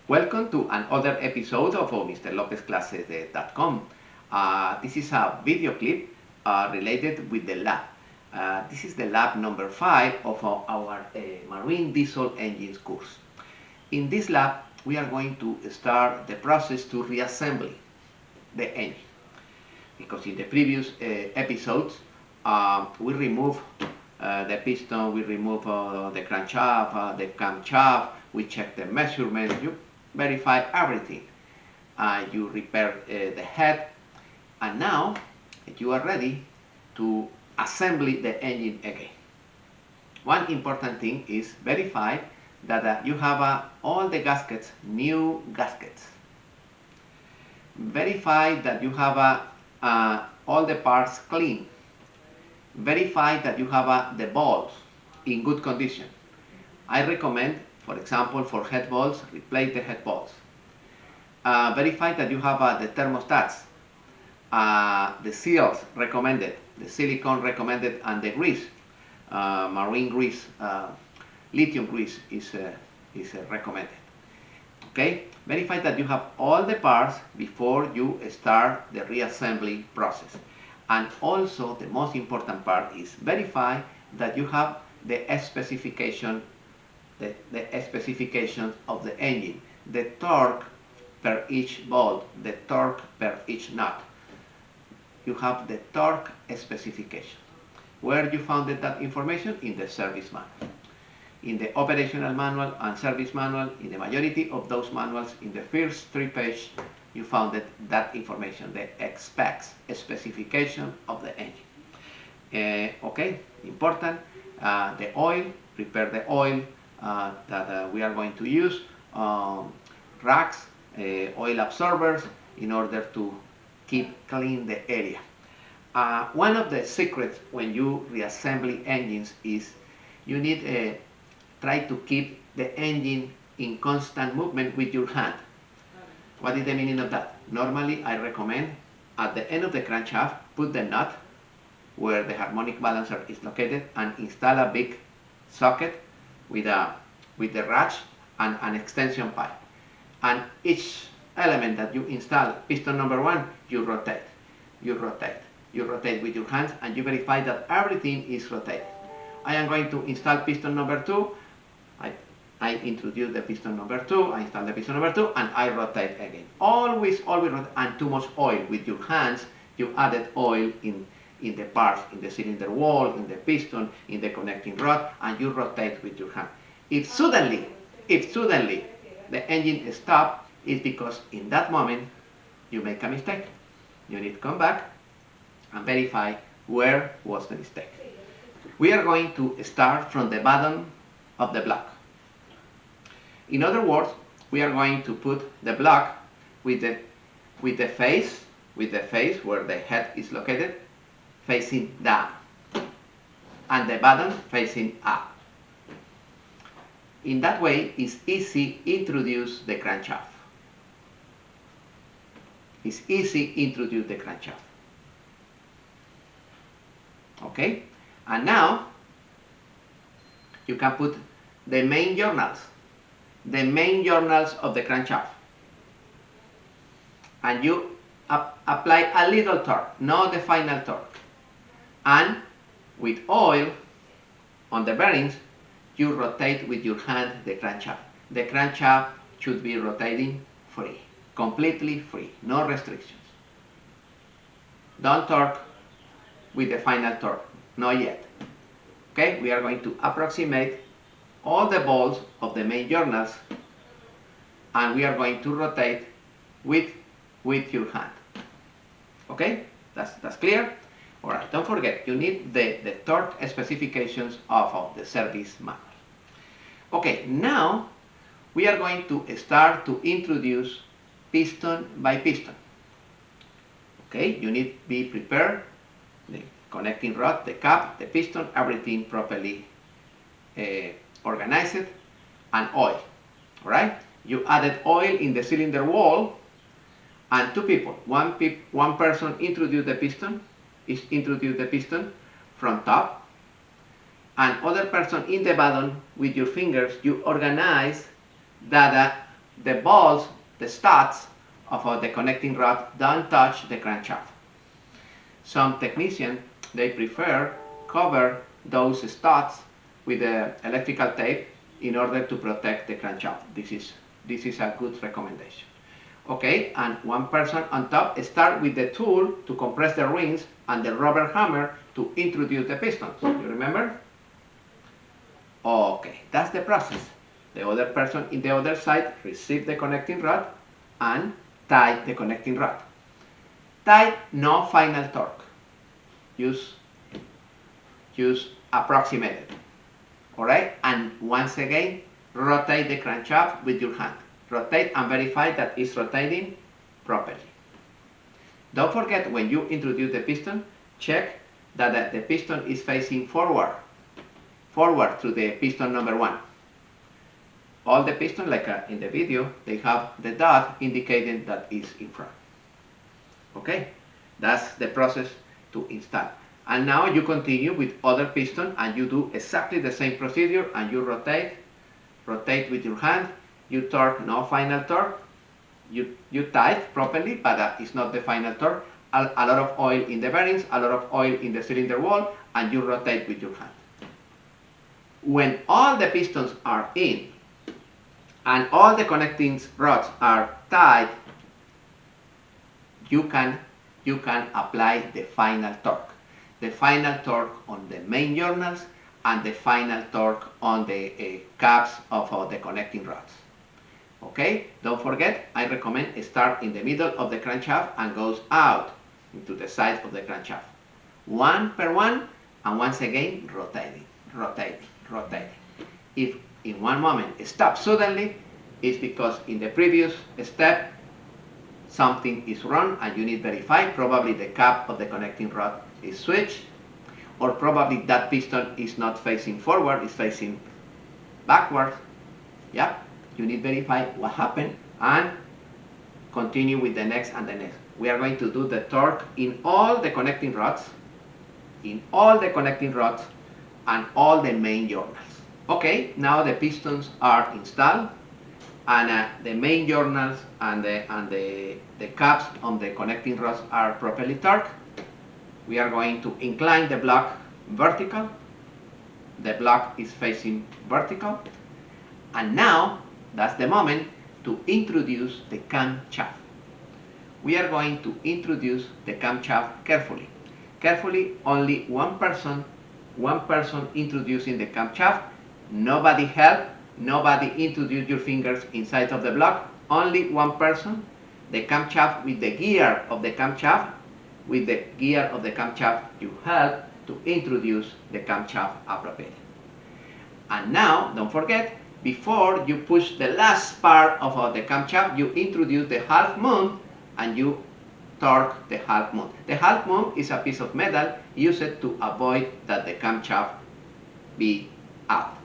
Welcome to another episode of MrLopezClasses.com. This is a video clip related with the lab. This is the lab number 5 of our marine diesel engines course. In this lab, we are going to start the process to reassemble the engine. Because in the previous episodes, we remove the piston, we remove the crankshaft, the camshaft, we check the measurements, you verify everything. You repair the head, and now you are ready to assemble the engine again. One important thing is verify that you have all the gaskets, new gaskets. Verify that you have all the parts clean. Verify that you have the bolts in good condition. I recommend, for example, for head bolts, replace the head bolts. Verify that you have the thermostats, the seals recommended, the silicone recommended, and the grease, marine grease, lithium grease is recommended. Okay, verify that you have all the parts before you start the reassembly process. And also the most important part is verify that you have the specification, the specifications of the engine, the torque per each bolt, the torque per each nut. You have the torque specification. Where you found that information? In the service manual. In the operational manual and service manual, in the majority of those manuals, in the first 3 pages, you found that information, the specs, specification of the engine. Okay, important. The oil, prepare the oil that we are going to use, racks, oil absorbers, in order to keep clean the area. One of the secrets when you reassemble engines is you need try to keep the engine in constant movement with your hand. What is the meaning of that? Normally, I recommend at the end of the crankshaft, put the nut where the harmonic balancer is located and install a big socket with the ratchet and an extension pipe. And each element that you install, piston number 1, you rotate with your hands, and you verify that everything is rotated. I am going to install piston number 2. I introduce the piston number 2, I install the piston number 2, and I rotate again. Always rotate, and too much oil. With your hands, you added oil in the parts, in the cylinder wall, in the piston, in the connecting rod, and you rotate with your hand. If suddenly the engine stops, it's because in that moment you make a mistake. You need to come back and verify where was the mistake. We are going to start from the bottom of the block. In other words, we are going to put the block with the face where the head is located, facing down, and the bottom facing up. In that way, it's easy to introduce the crankshaft. It's easy to introduce the crankshaft. Okay? And now, you can put the main journals of the crankshaft. And you apply a little torque, not the final torque. And with oil on the bearings, you rotate with your hand the crankshaft. The crankshaft should be rotating free, completely free, no restrictions. Don't torque with the final torque, not yet. Okay, we are going to approximate all the bolts of the main journals, and we are going to rotate with your hand. Okay, that's clear? All right, don't forget, you need the torque specifications of the service manual. Okay, now we are going to start to introduce piston by piston. Okay, you need to be prepared, the connecting rod, the cap, the piston, everything properly organized, and oil. All right, you added oil in the cylinder wall, and 2 people, one person introduce the piston from top, and other person in the bottom. With your fingers you organize that the balls, the studs of the connecting rod don't touch the crankshaft. Some technicians, they prefer cover those studs with electrical tape in order to protect the crankshaft. This is a good recommendation. Okay, and one person on top start with the tool to compress the rings and the rubber hammer to introduce the pistons. You remember? Okay, that's the process. The other person in the other side receive the connecting rod and tie the connecting rod. Tie, no final torque. Use approximated. Alright, and once again, rotate the crankshaft with your hand. Rotate and verify that it's rotating properly. Don't forget, when you introduce the piston, check that the piston is facing forward to the piston number 1. All the pistons, like in the video, they have the dot indicating that it's in front. Okay, that's the process to install. And now you continue with other piston and you do exactly the same procedure, and you rotate with your hand, you torque, no final torque, you tight properly, but it's not the final torque. A lot of oil in the bearings, a lot of oil in the cylinder wall, and you rotate with your hand. When all the pistons are in and all the connecting rods are tight, you can apply the final torque. The final torque on the main journals and the final torque on the caps of the connecting rods. Okay, don't forget, I recommend start in the middle of the crankshaft and goes out into the sides of the crankshaft. One per one, and once again rotating. If in one moment it stops suddenly, it's because in the previous step something is wrong and you need to verify. Probably the cap of the connecting rod is switched, or probably that piston is not facing forward, it's facing backwards. Yeah, you need to verify what happened and continue with the next and the next. We are going to do the torque in all the connecting rods, and all the main journals. Okay, now the pistons are installed, and the main journals and the caps on the connecting rods are properly torqued. We are going to incline the block vertical. The block is facing vertical. And now, that's the moment to introduce the camshaft. We are going to introduce the camshaft carefully. Carefully, only one person introducing the camshaft. Nobody help, nobody introduce your fingers inside of the block. Only one person. The camshaft with the gear of the camshaft. With the gear of the camshaft, you help to introduce the camshaft appropriately. And now, don't forget, before you push the last part of the camshaft, you introduce the half moon and you torque the half moon. The half moon is a piece of metal used to avoid that the camshaft be out.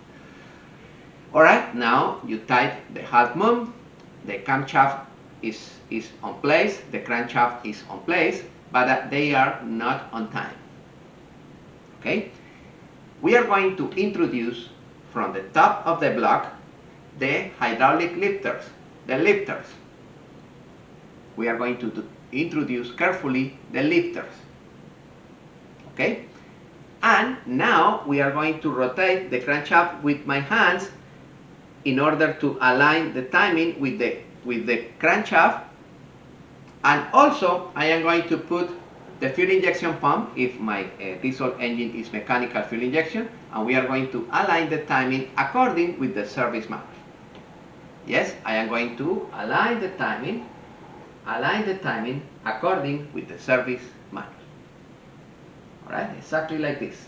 Alright, now you tight the half moon, the camshaft is on place, the crankshaft is on place, but they are not on time. Okay? We are going to introduce from the top of the block the hydraulic lifters, the lifters. We are going to introduce carefully the lifters. Okay? And now we are going to rotate the crankshaft with my hands in order to align the timing with the crankshaft. And also I am going to put the fuel injection pump if my diesel engine is mechanical fuel injection, and we are going to align the timing according with the service manual. Yes, I am going to align the timing according with the service manual. Alright, exactly like this.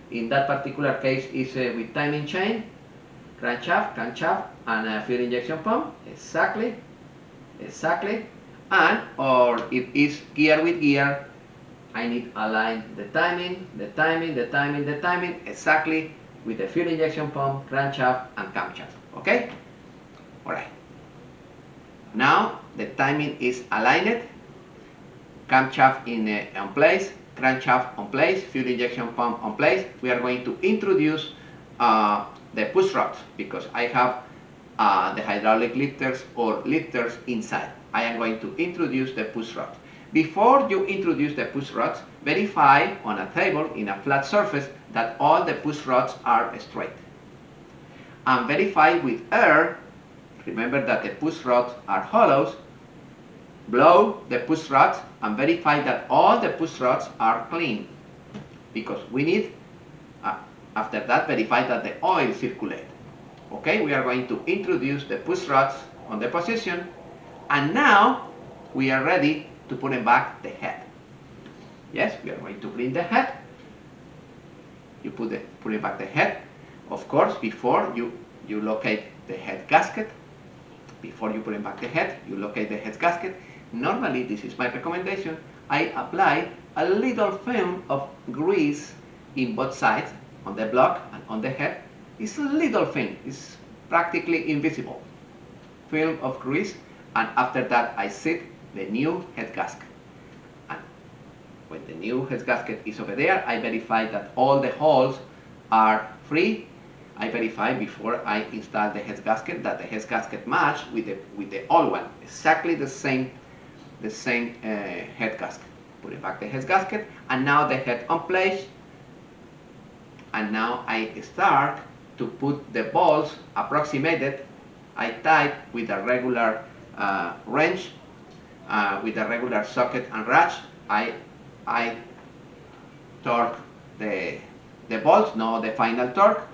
In that particular case is with timing chain, crankshaft, and fuel injection pump. Exactly. And or if it's gear with gear, I need to align the timing exactly with the fuel injection pump, crankshaft, and camshaft. Okay? Alright. Now the timing is aligned, camshaft on place, crankshaft on place, fuel injection pump on place. We are going to introduce the push rods, because I have the hydraulic lifters or lifters inside. I am going to introduce the push rod. Before you introduce the push rods, verify on a table in a flat surface that all the push rods are straight. And verify with air, remember that the push rods are hollows, blow the push rods and verify that all the push rods are clean. Because we need, after that, verify that the oil circulates. Okay, we are going to introduce the push rods on the position, and now we are ready to put back the head. Yes, we are going to clean the head. You put back the head. Of course, before you locate the head gasket. Before you put back the head, you locate the head gasket. Normally, this is my recommendation. I apply a little film of grease in both sides, on the block and on the head. It's a little film. It's practically invisible. Film of grease, and after that I set the new head gasket. And when the new head gasket is over there, I verify that all the holes are free. I verify before I install the head gasket that the head gasket match with the old one, exactly the same head gasket. Put back the head gasket, and now the head on place. And now I start to put the balls approximated. I tied with a regular wrench, with a regular socket and ratchet. I torque the bolts, no the final torque.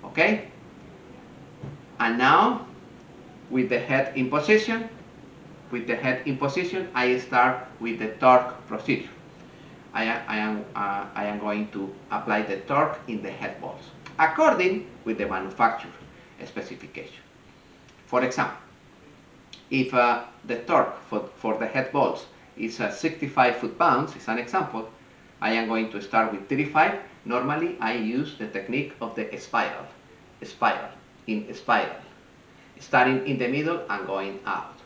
Okay? And now, with the head in position, I start with the torque procedure. I am going to apply the torque in the head bolts according with the manufacturer specification. For example, if the torque for the head bolts is 65 foot-pounds, is an example, I am going to start with 35. Normally, I use the technique of the spiral, starting in the middle and going out.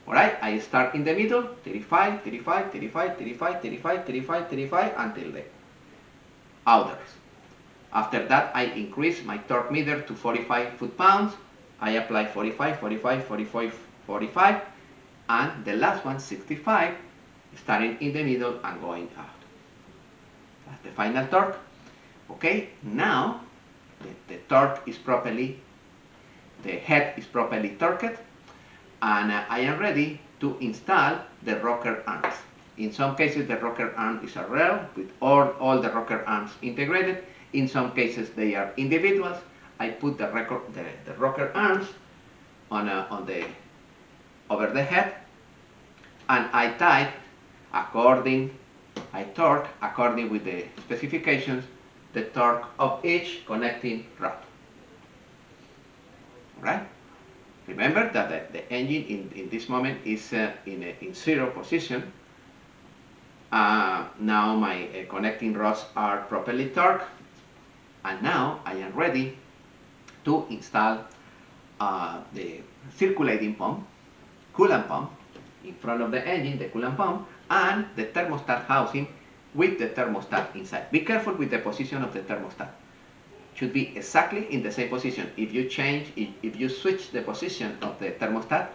Alright, I start in the middle, 35, 35, 35, 35, 35, 35, 35, until the outers. After that, I increase my torque meter to 45 foot-pounds. I apply 45, 45, 45, 45, and the last one, 65, starting in the middle and going out. That's the final torque. Okay, now the torque is properly, the head is properly torqued, and I am ready to install the rocker arms. In some cases, the rocker arm is a rail with all the rocker arms integrated. In some cases, they are individuals. I put the rocker arms over the head, and I torque according with the specifications, the torque of each connecting rod. Right? Remember that the engine in this moment is in zero position. Now my connecting rods are properly torqued, and now I am ready to install the circulating pump, coolant pump, in front of the engine, the coolant pump, and the thermostat housing with the thermostat inside. Be careful with the position of the thermostat. Should be exactly in the same position. If you switch the position of the thermostat,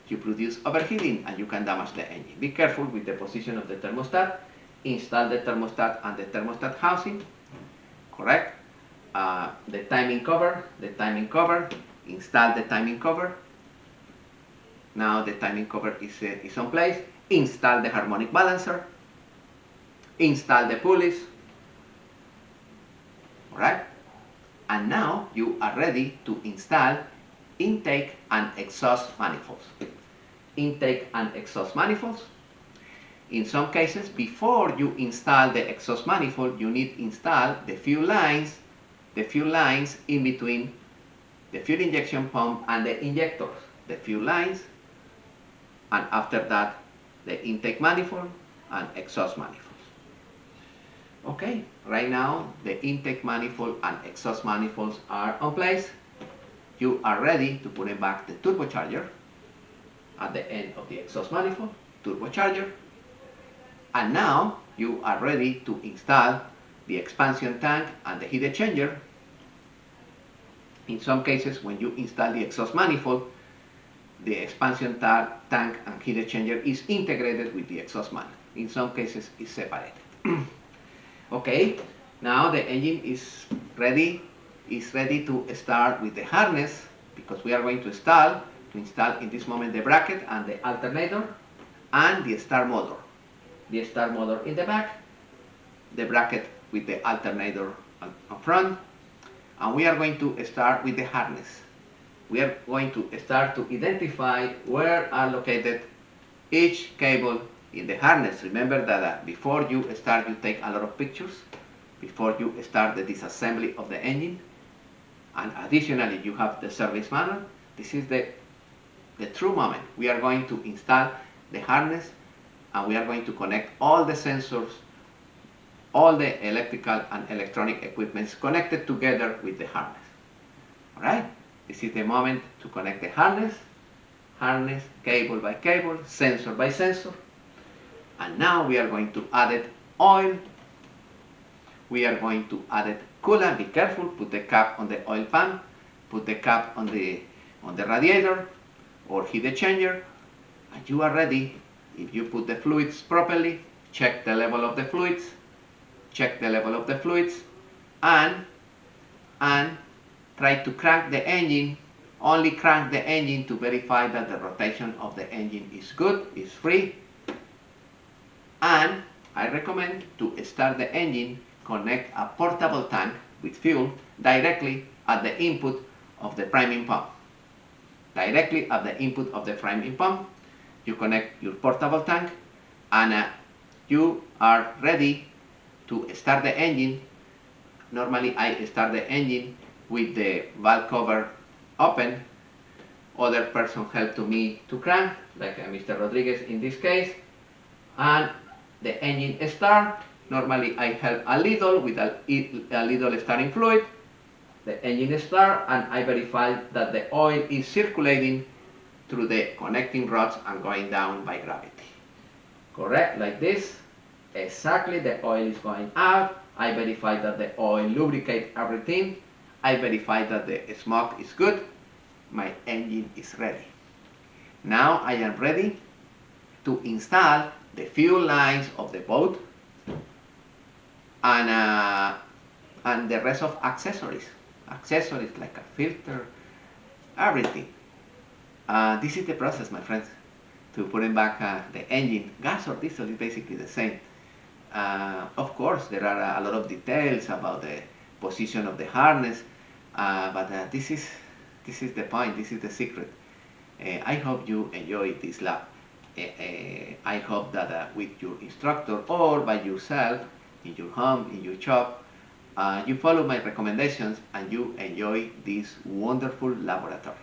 you produce overheating and you can damage the engine. Be careful with the position of the thermostat. Install the thermostat and the thermostat housing. Correct? The timing cover, install the timing cover. Now the timing cover is on place. Install the harmonic balancer. Install the pulleys. Alright? And now you are ready to install intake and exhaust manifolds. Intake and exhaust manifolds. In some cases, before you install the exhaust manifold, you need to install the fuel lines in between the fuel injection pump and the injectors. The fuel lines, and after that, the intake manifold and exhaust manifolds. Okay, right now the intake manifold and exhaust manifolds are on place. You are ready to put back the turbocharger at the end of the exhaust manifold, turbocharger. And now you are ready to install the expansion tank and the heat exchanger. In some cases, when you install the exhaust manifold, the expansion tank and heat exchanger is integrated with the exhaust manifold. In some cases, it's separated. Okay, now the engine is ready to start with the harness, because we are going to install in this moment the bracket and the alternator and the start motor. The start motor in the back, the bracket with the alternator up front, and we are going to start with the harness. We are going to start to identify where are located each cable in the harness. Remember that before you start, you take a lot of pictures before you start the disassembly of the engine, and additionally you have the service manual. This is the true moment. We are going to install the harness, and we are going to connect all the sensors, all the electrical and electronic equipment connected together with the harness. Alright, this is the moment to connect the harness, cable by cable, sensor by sensor. And now we are going to add it oil. We are going to add it coolant. Be careful, put the cap on the oil pump, put the cap on the radiator or heat exchanger, and you are ready. If you put the fluids properly, check the level of the fluids, and try to crank the engine. Only crank the engine to verify that the rotation of the engine is good, is free. And I recommend to start the engine, connect a portable tank with fuel directly at the input of the priming pump. Directly at the input of the priming pump, you connect your portable tank, and you are ready to start the engine. Normally I start the engine with the valve cover open. Other person help to me to crank, like Mr. Rodriguez in this case, and the engine start. Normally I help a little with a little starting fluid. The engine start, and I verify that the oil is circulating through the connecting rods and going down by gravity. Correct, like this. Exactly, the oil is going out. I verify that the oil lubricates everything. I verify that the smoke is good. My engine is ready. Now I am ready to install the fuel lines of the boat and the rest of accessories like a filter, everything. This is the process, my friends, to putting back the engine. Gas or diesel is basically the same. Of course, there are a lot of details about the position of the harness, but this is the point. This is the secret. I hope you enjoy this lab. I hope that with your instructor or by yourself, in your home, in your shop, you follow my recommendations and you enjoy this wonderful laboratory.